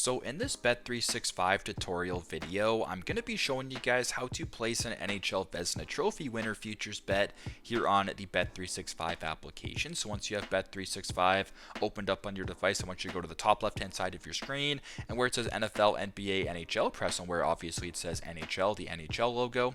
So in this Bet365 tutorial video, I'm going to be showing you guys how to place an NHL Vezina Trophy Winner futures bet here on the Bet365 application. So once you have Bet365 opened up on your device, I want you to go to the top left hand side of your screen, and where it says NFL, NBA, NHL, press on where obviously it says NHL, the NHL logo.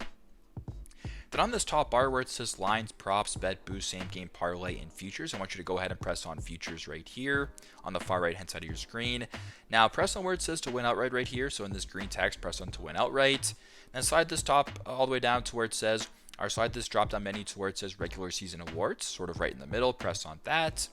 Then on this top bar where it says lines, props, bet, boost, same game, parlay, and futures, I want you to go ahead and press on futures right here on the far right hand side of your screen. Now press on where it says to win outright right here. So in this green text, press on to win outright. And slide this top all the way down to where it says, or slide this drop down menu to where it says regular season awards, sort of right in the middle. Press on that.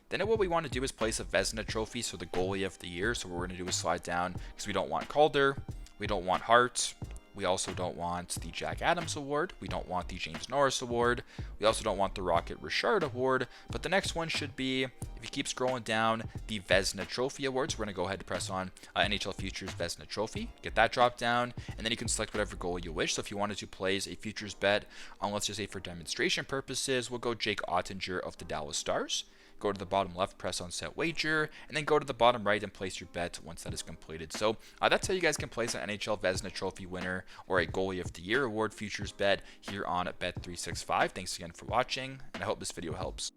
Then what we want to do is place a Vezina Trophy, so the goalie of the year. So what we're going to do is slide down because we don't want Calder, we don't want Hart. We also don't want the Jack Adams Award. We don't want the James Norris Award. We also don't want the Rocket Richard Award. But the next one should be, if you keep scrolling down, the Vezina Trophy Awards. We're going to go ahead and press on NHL Futures Vezina Trophy. Get that drop down, and then you can select whatever goal you wish. So if you wanted to place a futures bet on, let's just say for demonstration purposes, we'll go Jake Ottinger of the Dallas Stars. Go to the bottom left, press on set wager, and then go to the bottom right and place your bet once that is completed. So that's how you guys can place an NHL Vezina Trophy Winner or a Goalie of the Year Award futures bet here on Bet365. Thanks again for watching, and I hope this video helps.